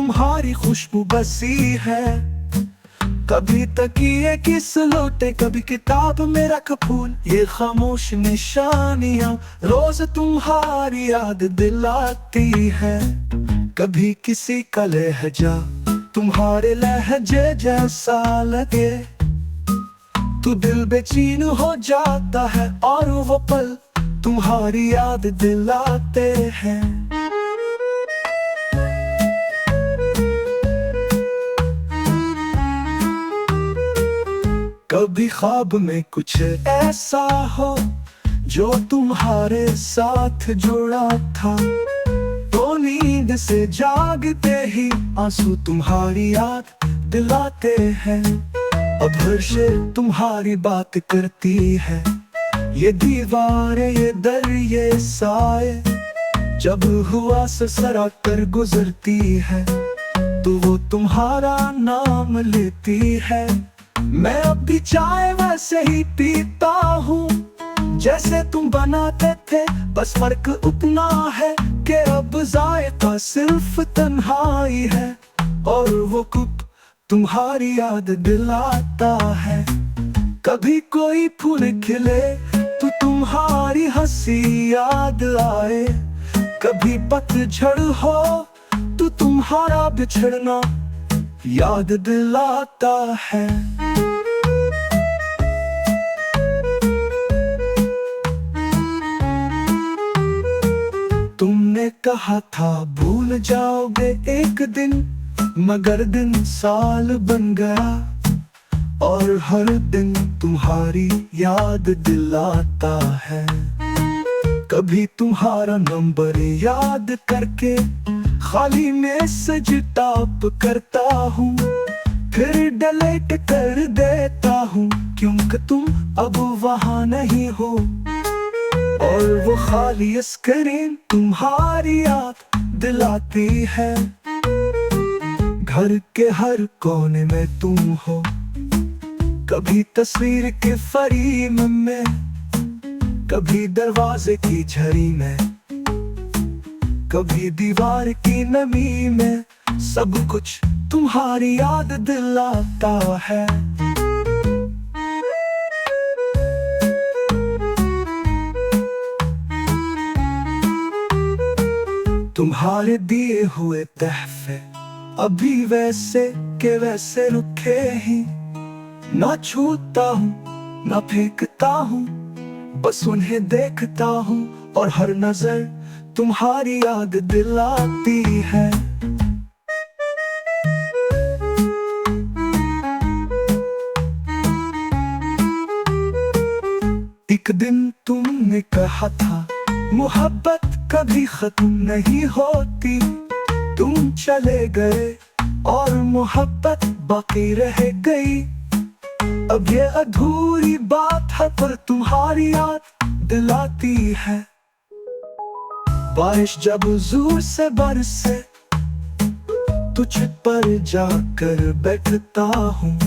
तुम्हारी खुशबू बसी है। कभी तकिए की सलोटे, कभी किताब में रख फूल, ये खामोश निशानियां रोज तुम्हारी याद दिलाती है। कभी किसी का लहजा तुम्हारे लहजे जैसा लगे, तो दिल बेचैन हो जाता है और वो पल तुम्हारी याद दिलाते हैं। कभी ख्वाब में कुछ ऐसा हो जो तुम्हारे साथ जुड़ा था, तो नींद से जागते ही आंसू तुम्हारी याद दिलाते हैं। अब हर शेर तुम्हारी बात करती है, ये दीवारें ये दर ये साए, जब हुआ सरा कर गुजरती है, तो वो तुम्हारा नाम लेती है। मैं अब भी चाय वैसे ही पीता हूँ जैसे तुम बनाते थे, बस फर्क उतना है कि अब जायका सिर्फ तन्हाई है, और वो कुप तुम्हारी याद दिलाता है। कभी कोई फूल खिले तो तुम्हारी हंसी याद आए, कभी पतझड़ हो तो तुम्हारा बिछड़ना याद दिलाता है। तुमने कहा था भूल जाओगे एक दिन, मगर दिन साल बन गया, और हर दिन तुम्हारी याद दिलाता है। कभी तुम्हारा नंबर याद करके खाली मैसेज टाइप करता हूँ, फिर डिलीट कर देता हूँ, क्योंकि तुम अब वहाँ नहीं हो, और वो खाली स्क्रीन तुम्हारी याद दिलाती है। घर के हर कोने में तुम हो, कभी तस्वीर के फ्रेम में, कभी दरवाजे की झड़ी में, कभी दीवार की नमी में, सब कुछ तुम्हारी याद दिलाता है। तुम्हारे दिए हुए तहफे अभी वैसे के वैसे रुखे ही, ना छूता हूँ ना फेंकता हूँ, बस उन्हें देखता हूँ, और हर नजर तुम्हारी याद दिलाती है। एक दिन तुमने कहा था मोहब्बत कभी खत्म नहीं होती, तुम चले गए और मोहब्बत बाकी रह गई। अब ये अधूरी बात है पर तुम्हारी याद दिलाती है। बारिश जब जोर से बरसे, तुझ पर जाकर बैठता हूँ,